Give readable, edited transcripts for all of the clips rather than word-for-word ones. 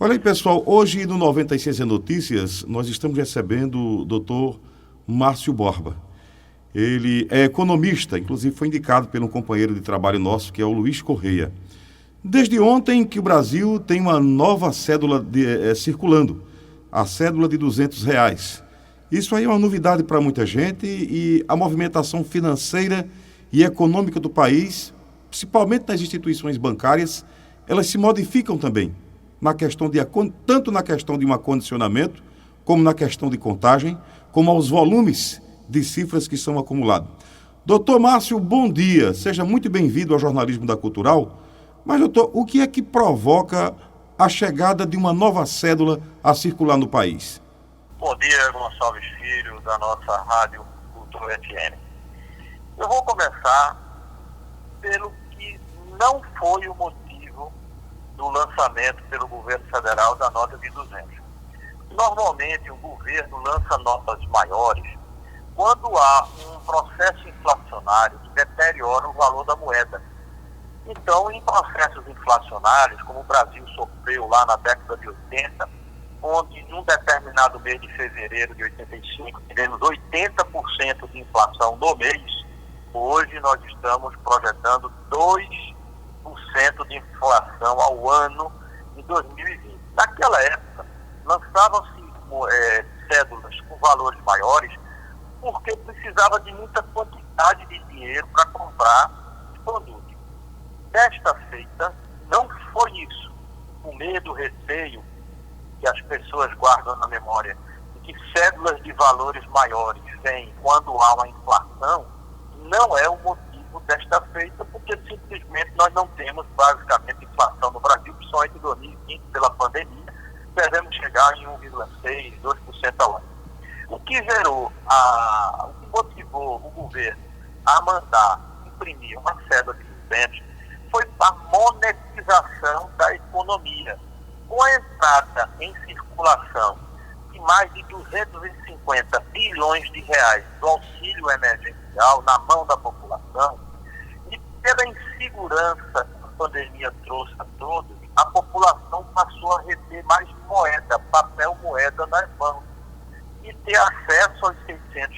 Olha aí, pessoal, hoje no 96 Notícias, nós estamos recebendo o doutor Márcio Borba. Ele é economista, inclusive foi indicado por um companheiro de trabalho nosso, que é o Luiz Correia. Desde ontem que o Brasil tem uma nova cédula circulando, a cédula de R$ 200. Isso aí é uma novidade para muita gente e a movimentação financeira e econômica do país, principalmente nas instituições bancárias, elas se modificam também, tanto na questão de um acondicionamento, como na questão de contagem, como aos volumes de cifras que são acumulados. Doutor Márcio, bom dia. Seja muito bem-vindo ao Jornalismo da Cultural. Mas, doutor, o que é que provoca a chegada de uma nova cédula a circular no país? Bom dia, Gonçalves Filho, da nossa Rádio Cultura FM. Eu vou começar pelo que não foi o motivo do lançamento pelo governo federal da nota de 200. Normalmente, o governo lança notas maiores quando há um processo inflacionário que deteriora o valor da moeda. Então, em processos inflacionários, como o Brasil sofreu lá na década de 80, onde em um determinado mês de fevereiro de 85 tivemos 80% de inflação no mês, hoje nós estamos projetando 2% de inflação ao ano em 2020. Naquela época, lançavam-se cédulas com valores maiores porque precisava de muita quantidade de dinheiro para comprar produtos. Desta feita, não foi isso. O medo, o receio que as pessoas guardam na memória de que cédulas de valores maiores vêm quando há uma inflação, não é o motivo desta feita, porque simplesmente nós não temos basicamente inflação no Brasil, principalmente em 2020, pela pandemia, devemos chegar em 1,6%, 2% ao ano. O que motivou o governo a mandar imprimir uma cédula de 200 foi a monetização da economia. Com a entrada em circulação de mais de 250 bilhões de reais do auxílio emergencial na mão da população, e pela insegurança que a pandemia trouxe a todos, a população passou a receber mais moeda, papel moeda nas mãos, e ter acesso aos R$ 600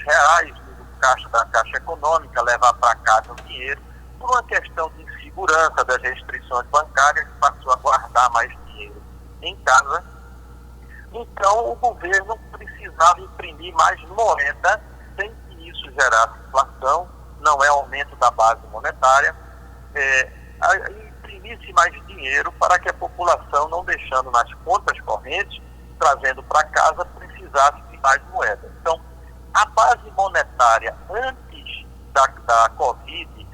no caixa da Caixa Econômica, levar para casa o dinheiro, por uma questão de insegurança das restrições bancárias, passou a guardar mais dinheiro em casa. Então, o governo precisava imprimir mais moeda sem que isso gerasse inflação, não é aumento da base monetária, imprimisse mais dinheiro para que a população, não deixando nas contas correntes, trazendo para casa, precisasse de mais moeda. Então, a base monetária antes da Covid,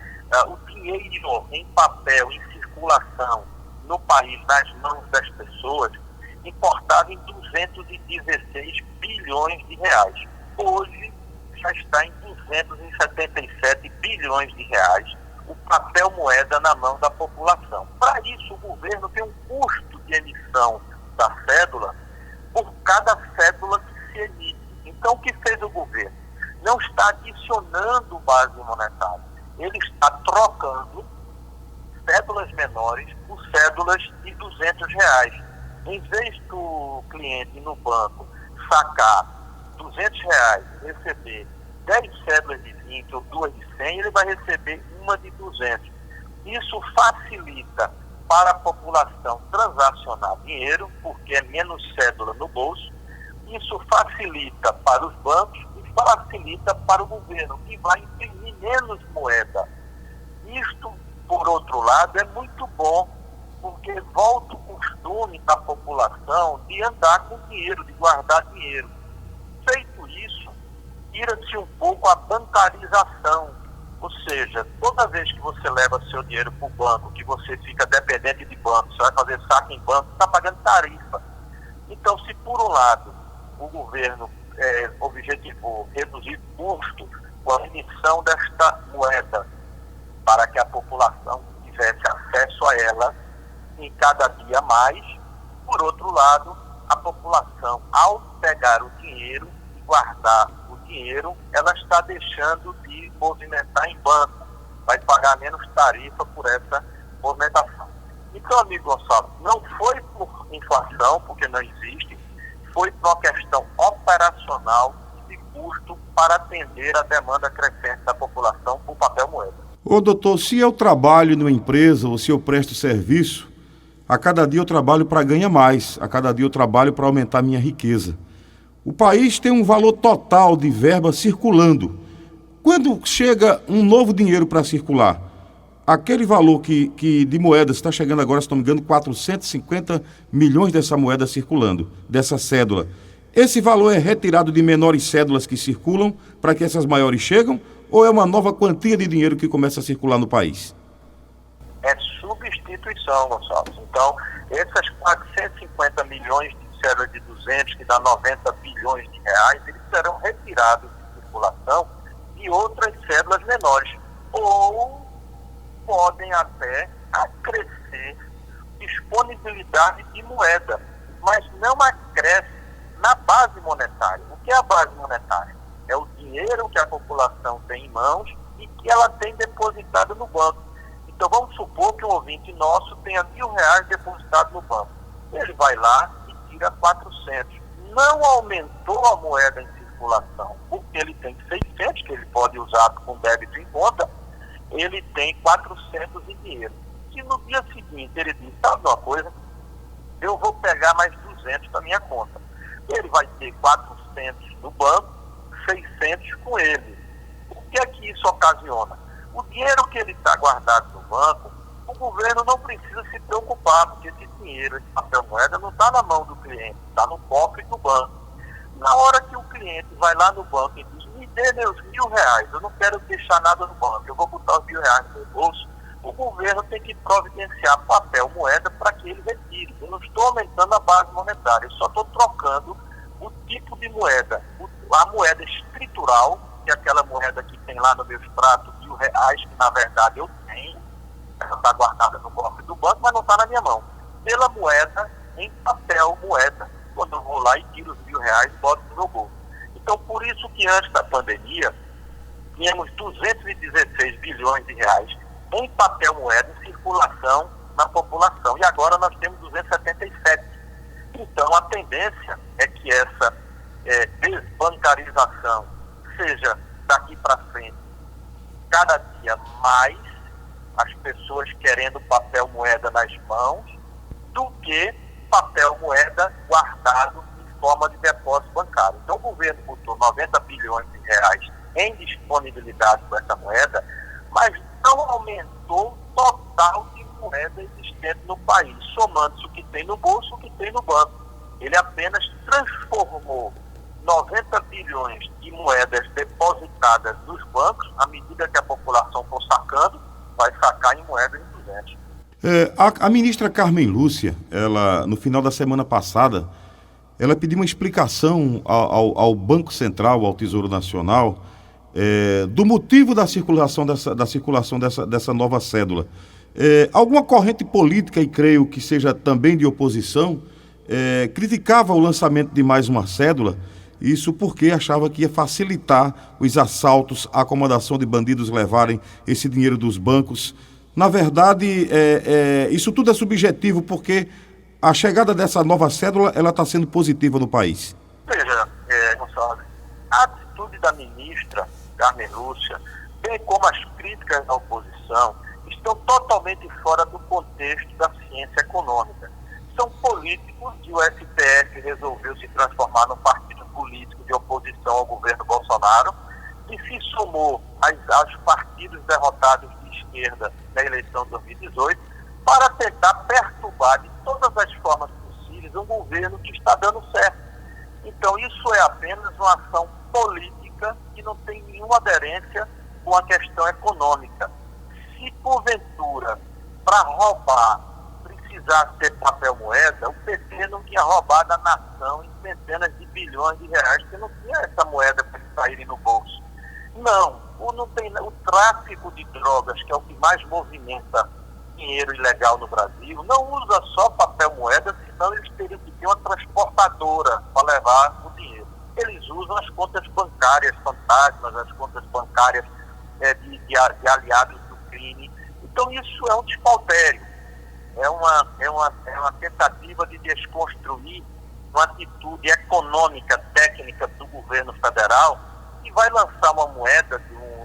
o dinheiro em papel, em circulação no país, nas mãos das pessoas, importava em 216 bilhões de reais. Hoje já está em 277 bilhões de reais o papel moeda na mão da população. Para isso, o governo tem um custo de emissão da cédula por cada cédula que se emite. Então, o que fez o governo? Não está adicionando base monetária. Ele está trocando cédulas menores por cédulas de R$ 200. Em vez do cliente no banco sacar R$ 200 e receber 10 cédulas de 20 ou 2 de 100, ele vai receber uma de 200. Isso facilita para a população transacionar dinheiro, porque é menos cédula no bolso. Isso facilita para os bancos e facilita para o governo, que vai imprimir menos moeda. Isto, por outro lado, é muito bom, porque volta o costume da população de andar com dinheiro, de guardar dinheiro. Feito isso, tira-se um pouco a bancarização, ou seja, toda vez que você leva seu dinheiro para o banco, que você fica dependente de banco, você vai fazer saque em banco, está pagando tarifa. Então, se por um lado o governo objetivou reduzir custo com a emissão desta moeda para que a população tivesse acesso a ela em cada dia mais, por outro lado, a população, ao pegar o dinheiro e guardar o dinheiro, ela está deixando de movimentar em banco, vai pagar menos tarifa por essa movimentação. Então, amigo Gonçalo, não foi por inflação, porque não existe, foi por uma questão operacional de custo para atender a demanda crescente da população por papel moeda. Ô doutor, se eu trabalho numa empresa ou se eu presto serviço, a cada dia eu trabalho para ganhar mais, a cada dia eu trabalho para aumentar minha riqueza. O país tem um valor total de verba circulando. Quando chega um novo dinheiro para circular, aquele valor que de moedas está chegando agora, se não me engano, 450 milhões dessa moeda circulando, dessa cédula. Esse valor é retirado de menores cédulas que circulam para que essas maiores chegam, ou é uma nova quantia de dinheiro que começa a circular no país? É substituição, Gonçalves. Então, essas 450 milhões de cédulas de 200, que dá 90 bilhões de reais, eles serão retirados de circulação de outras cédulas menores. Ou podem até acrescer disponibilidade de moeda, mas não acresce na base monetária. O que é a base monetária? É o dinheiro que a população tem em mãos e que ela tem depositado no banco. Então vamos supor que um ouvinte nosso tenha R$1.000 depositado no banco. Ele vai lá e tira 400. Não aumentou a moeda em circulação, porque ele tem 600 que ele pode usar com débito em conta, ele tem 400 em dinheiro. Se no dia seguinte ele diz, sabe uma coisa, eu vou pegar mais 200 da minha conta. Ele vai ter 400 no banco, 600 com ele. O que é que isso ocasiona? O dinheiro que ele está guardado no banco, o governo não precisa se preocupar, porque esse dinheiro, esse papel moeda, não está na mão do cliente, está no cofre do banco. Na hora que o cliente vai lá no banco e diz, me dê meus R$1.000, eu não quero deixar nada no banco, eu vou botar os R$1.000 no meu bolso, o governo tem que providenciar papel moeda para que ele retire. Eu não estou aumentando a base monetária, eu só estou trocando o tipo de moeda. A moeda escritural, que é aquela moeda que tem lá no meu extrato, R$1.000, que na verdade eu tenho, ela está guardada no cofre do banco, mas não está na minha mão. Pela moeda em papel moeda, quando eu vou lá e tiro os R$1.000 e boto no meu bolso. Então, por isso que antes da pandemia, tínhamos 216 bilhões de reais em papel moeda em circulação na população. E agora nós temos 277. Então, a tendência é que essa desbancarização seja daqui para frente cada dia mais as pessoas querendo papel moeda nas mãos do que papel moeda guardado em forma de depósito bancário. Então o governo botou 90 bilhões de reais em disponibilidade com essa moeda, mas não aumentou o total de moeda existente no país, somando-se o que tem no bolso e o que tem no banco. Ele apenas transformou 90 bilhões de moedas depositadas nos bancos, à medida que a população for sacando, vai sacar em moedas de 200. A ministra Carmen Lúcia, ela, no final da semana passada, ela pediu uma explicação ao Banco Central, ao Tesouro Nacional, do motivo da circulação dessa nova cédula. Alguma corrente política, e creio que seja também de oposição, criticava o lançamento de mais uma cédula, isso porque achava que ia facilitar os assaltos, a acomodação de bandidos levarem esse dinheiro dos bancos. Na verdade, isso tudo é subjetivo, porque a chegada dessa nova cédula, ela está sendo positiva no país. Veja, Gonçalves, a atitude da ministra Carmen Lúcia, bem como as críticas da oposição, estão totalmente fora do contexto da ciência econômica. São políticos e o STF resolveu se transformar num partido político de oposição ao governo Bolsonaro e se somou aos partidos derrotados de esquerda na eleição de 2018 para tentar perturbar de todas as formas possíveis um governo que está dando certo. Então isso é apenas uma ação política que não tem nenhuma aderência com a questão econômica. Se porventura, para roubar, precisasse ter papel moeda, o PT não tinha roubado a nação em centenas de bilhões de reais, porque não tinha essa moeda para saírem no bolso. Não tem, o tráfico de drogas, que é o que mais movimenta dinheiro ilegal no Brasil, não usa só papel moeda, senão eles teriam que ter uma transportadora para levar o dinheiro. Eles usam as contas bancárias fantasmas, as contas bancárias de aliados do crime. Então isso é um despautério. é uma tentativa de desconstruir uma atitude econômica, técnica do governo federal, que vai lançar uma moeda,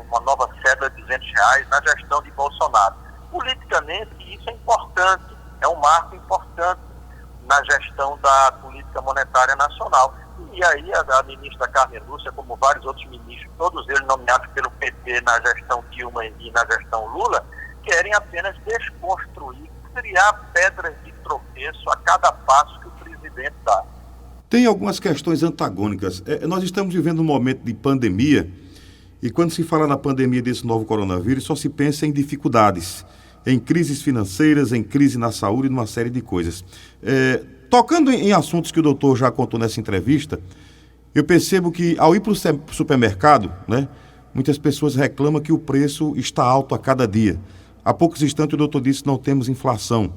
uma nova cédula de R$200 na gestão de Bolsonaro. Politicamente, isso é importante, é um marco importante na gestão da política monetária nacional. E aí a ministra Carmen Lúcia, como vários outros ministros, todos eles nomeados pelo PT na gestão Dilma e na gestão Lula, querem apenas desconstruir, criar pedras de tropeço a cada passo que o presidente dá. Tem algumas questões antagônicas. Nós estamos vivendo um momento de pandemia e quando se fala na pandemia desse novo coronavírus, só se pensa em dificuldades, em crises financeiras, em crise na saúde e numa série de coisas. Tocando em assuntos que o doutor já contou nessa entrevista, eu percebo que ao ir para o supermercado, né, muitas pessoas reclamam que o preço está alto a cada dia. Há poucos instantes o doutor disse que não temos inflação.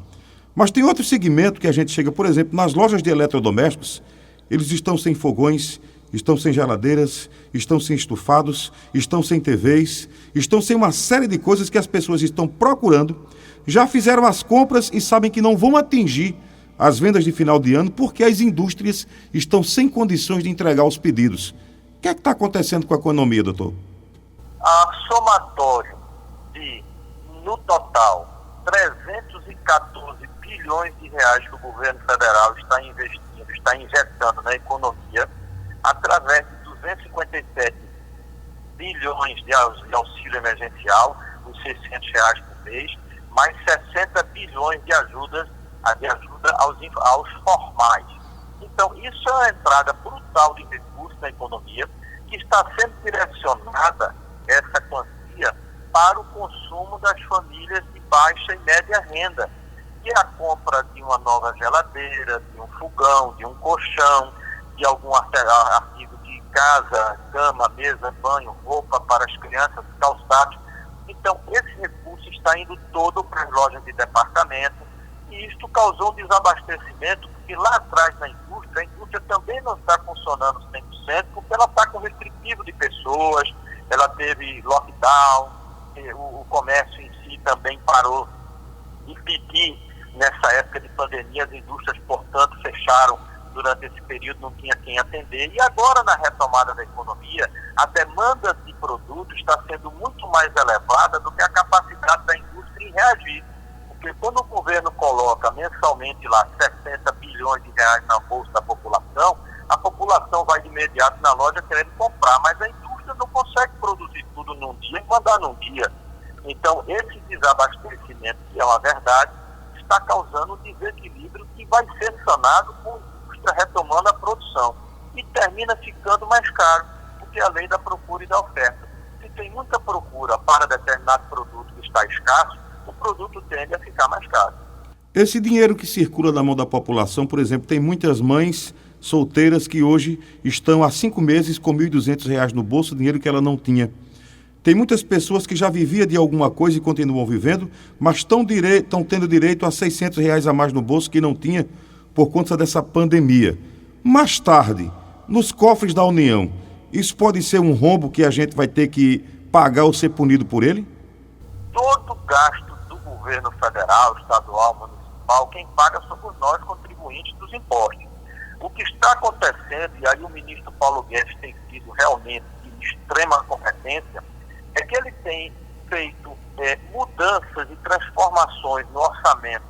Mas tem outro segmento que a gente chega, por exemplo, nas lojas de eletrodomésticos, eles estão sem fogões, estão sem geladeiras, estão sem estufados, estão sem TVs, estão sem uma série de coisas que as pessoas estão procurando, já fizeram as compras e sabem que não vão atingir as vendas de final de ano porque as indústrias estão sem condições de entregar os pedidos. O que é que está acontecendo com a economia, doutor? A somatório de, no total, 314 bilhões de reais que o governo federal está investindo, está injetando na economia, através de 257 bilhões de auxílio emergencial, os R$600 por mês, mais 60 bilhões de ajuda aos formais. Então, isso é uma entrada brutal de recursos na economia, que está sendo direcionada, essa quantia, para o consumo das famílias de baixa e média renda, que é a compra de uma nova geladeira, de um fogão, de um colchão, de algum artigo de casa, cama, mesa, banho, roupa para as crianças, calçados. Então, esse recurso está indo todo para as lojas de departamento e isto causou um desabastecimento, porque lá atrás na indústria, a indústria também não está funcionando 100%, porque ela está com restritivo de pessoas, ela teve lockdown, o comércio em si também parou de pedir. Nessa época de pandemia, as indústrias, portanto, fecharam durante esse período, não tinha quem atender. E agora, na retomada da economia, a demanda de produtos está sendo muito mais elevada do que a capacidade da indústria em reagir. Porque quando o governo coloca mensalmente lá 60 bilhões de reais na bolsa da população, a população vai de imediato na loja querendo comprar, mas a indústria não consegue produzir tudo num dia e mandar num dia. Então, esse desabastecimento, que é uma verdade, está causando um desequilíbrio que vai ser sanado com a indústria retomando a produção e termina ficando mais caro, porque é a lei da procura e da oferta. Se tem muita procura para determinado produto que está escasso, o produto tende a ficar mais caro. Esse dinheiro que circula na mão da população, por exemplo, tem muitas mães solteiras que hoje estão há 5 meses com R$1.200 no bolso, dinheiro que ela não tinha. Tem muitas pessoas que já viviam de alguma coisa e continuam vivendo, mas estão tendo direito a R$600 a mais no bolso que não tinha por conta dessa pandemia. Mais tarde, nos cofres da União, isso pode ser um rombo que a gente vai ter que pagar ou ser punido por ele? Todo gasto do governo federal, estadual, municipal, quem paga somos nós, contribuintes dos impostos. O que está acontecendo, e aí o ministro Paulo Guedes tem sido realmente de extrema competência, é que ele tem feito mudanças e transformações no orçamento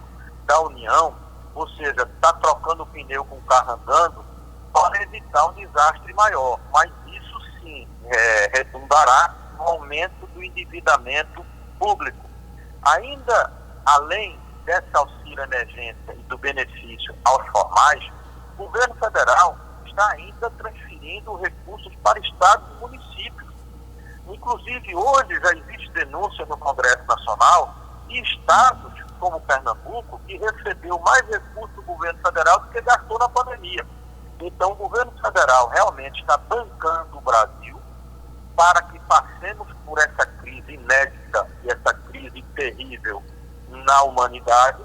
da União, ou seja, está trocando o pneu com o carro andando, para evitar um desastre maior. Mas isso sim redundará no aumento do endividamento público. Ainda além dessa auxílio emergência e do benefício aos formais, o governo federal está ainda transferindo recursos para estados e municípios. Inclusive, hoje já existe denúncia no Congresso Nacional de estados como Pernambuco, que recebeu mais recursos do governo federal do que gastou na pandemia. Então, o governo federal realmente está bancando o Brasil para que passemos por essa crise inédita e essa crise terrível na humanidade,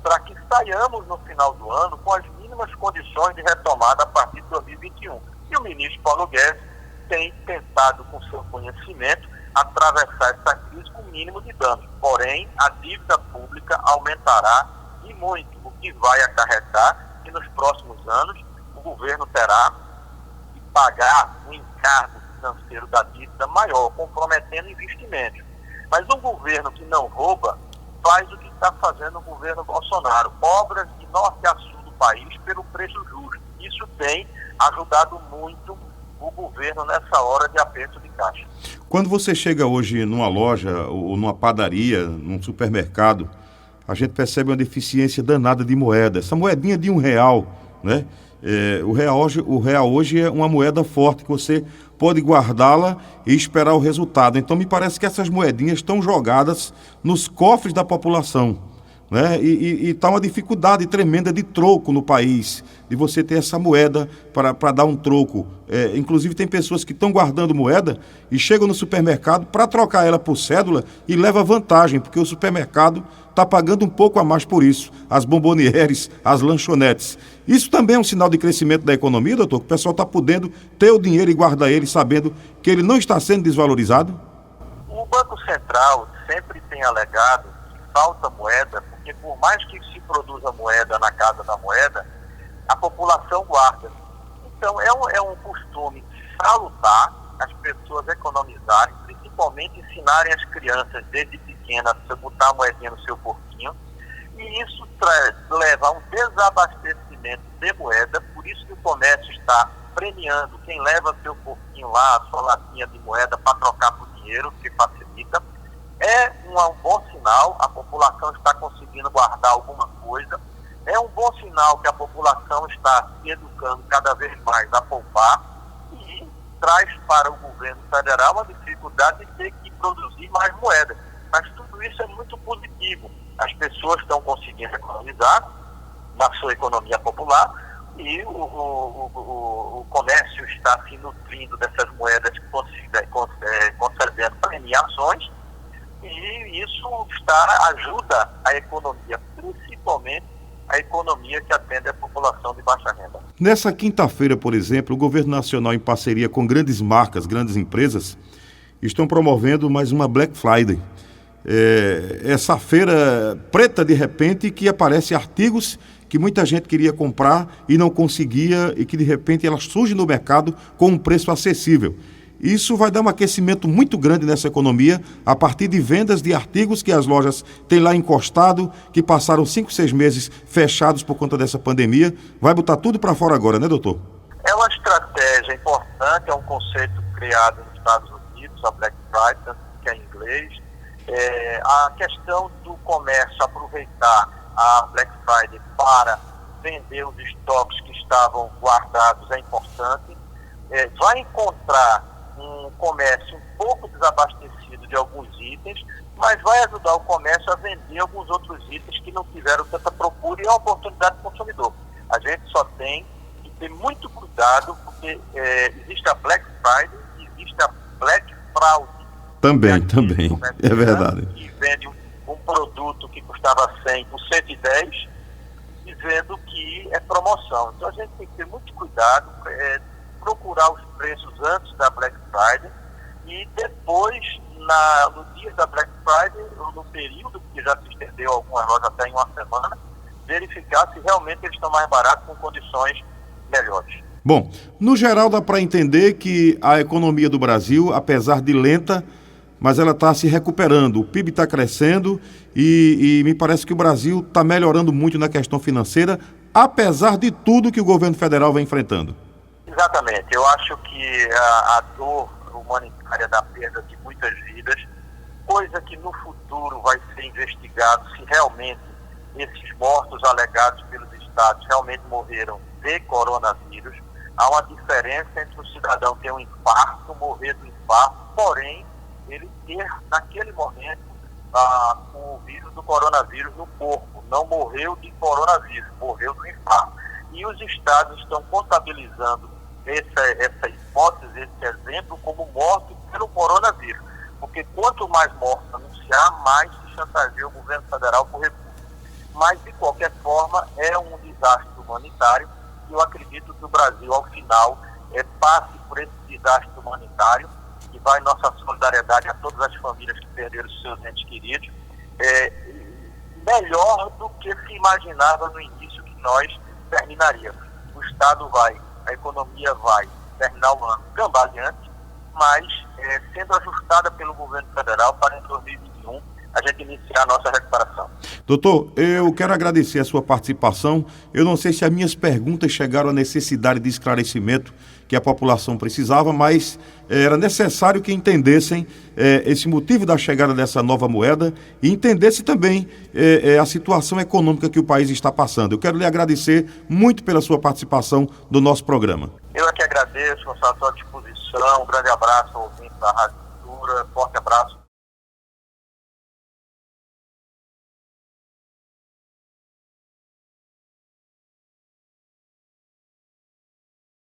para que saiamos no final do ano com as mínimas condições de retomada a partir de 2021. E o ministro Paulo Guedes tem tentado, com seu conhecimento, atravessar essa crise com o mínimo de danos. Porém, a dívida pública aumentará e muito, o que vai acarretar que nos próximos anos o governo terá de pagar um encargo financeiro da dívida maior, comprometendo investimentos. Mas um governo que não rouba faz o que está fazendo o governo Bolsonaro, obras de norte a sul do país pelo preço justo. Isso tem ajudado muito o governo nessa hora de aperto de caixa. Quando você chega hoje numa loja ou numa padaria, num supermercado, a gente percebe uma deficiência danada de moeda. Essa moedinha de R$1, né? O real hoje é uma moeda forte que você pode guardá-la e esperar o resultado. Então me parece que essas moedinhas estão jogadas nos cofres da população, né? E está uma dificuldade tremenda de troco no país, de você ter essa moeda para dar um troco. Inclusive tem pessoas que estão guardando moeda e chegam no supermercado para trocar ela por cédula e leva vantagem, porque o supermercado está pagando um pouco a mais por isso, as bombonieres, as lanchonetes. Isso também é um sinal de crescimento da economia, doutor? Que o pessoal está podendo ter o dinheiro e guardar ele sabendo que ele não está sendo desvalorizado? O Banco Central sempre tem alegado que falta moeda, porque por mais que se produza moeda na Casa da Moeda, a população guarda. Então é um costume salutar as pessoas economizarem, principalmente ensinarem as crianças desde pequenas a botar a moedinha no seu porquinho, e isso leva a um desabastecimento de moeda. Por isso que o comércio está premiando quem leva seu porquinho lá, a sua latinha de moeda para trocar por dinheiro, que facilita. É um bom sinal, a população está conseguindo guardar alguma coisa. É um bom sinal que a população está se educando cada vez mais a poupar, e traz para o governo federal a dificuldade de ter que produzir mais moeda. Mas tudo isso é muito positivo. As pessoas estão conseguindo economizar na sua economia popular, e o comércio está se nutrindo dessas moedas, concedendo premiações, e isso ajuda a economia, principalmente a economia que atende a população de baixa renda. Nessa quinta-feira, por exemplo, o governo nacional, em parceria com grandes marcas, grandes empresas, estão promovendo mais uma Black Friday. Essa feira preta, de repente, que aparece artigos que muita gente queria comprar e não conseguia, e que de repente elas surgem no mercado com um preço acessível. Isso vai dar um aquecimento muito grande nessa economia, a partir de vendas de artigos que as lojas têm lá encostado, que passaram 5, 6 meses fechados por conta dessa pandemia. Vai botar tudo para fora agora, né, doutor? É uma estratégia importante, é um conceito criado nos Estados Unidos, a Black Friday, que é em inglês. A questão do comércio aproveitar a Black Friday para vender os estoques que estavam guardados é importante. Vai encontrar um comércio um pouco desabastecido de alguns itens, mas vai ajudar o comércio a vender alguns outros itens que não tiveram tanta procura, e é uma oportunidade do consumidor. A gente só tem que ter muito cuidado, porque existe a Black Friday e existe a Black Fraud. Também, é verdade. Que vende um produto que custava 100 por 110, dizendo que é promoção. Então a gente tem que ter muito cuidado, procurar os preços antes da Black Friday, e depois, no dia da Black Friday, ou no período que já se estendeu algumas lojas até em uma semana, verificar se realmente eles estão mais baratos, com condições melhores. Bom, no geral dá para entender que a economia do Brasil, apesar de lenta, mas ela está se recuperando, o PIB está crescendo, e me parece que o Brasil está melhorando muito na questão financeira, apesar de tudo que o governo federal vem enfrentando. Exatamente. Eu acho que a dor humanitária da perda de muitas vidas, coisa que no futuro vai ser investigado se realmente esses mortos alegados pelos estados realmente morreram de coronavírus. Há uma diferença entre o cidadão ter um infarto, morrer do infarto, porém ele ter naquele momento o vírus do coronavírus no corpo. Não morreu de coronavírus, morreu do infarto. E os estados estão contabilizando essa hipótese, esse exemplo, como morte pelo coronavírus. Porque quanto mais mortos anunciar, mais se chantageia o governo federal por recursos. Mas, de qualquer forma, é um desastre humanitário, e eu acredito que o Brasil, ao final, passe por esse desastre humanitário, e vai nossa solidariedade a todas as famílias que perderam seus entes queridos. melhor do que se imaginava no início que nós terminaríamos. O Estado a economia vai terminar o ano cambaleante, mas sendo ajustada pelo governo federal para em 2021 a gente iniciar a nossa recuperação. Doutor, eu quero agradecer a sua participação. Eu não sei se as minhas perguntas chegaram à necessidade de esclarecimento que a população precisava, mas era necessário que entendessem esse motivo da chegada dessa nova moeda e entendesse também a situação econômica que o país está passando. Eu quero lhe agradecer muito pela sua participação no nosso programa. Eu é que agradeço, estou à sua disposição. Um grande abraço ao ouvinte da Rádio Cultura, forte abraço.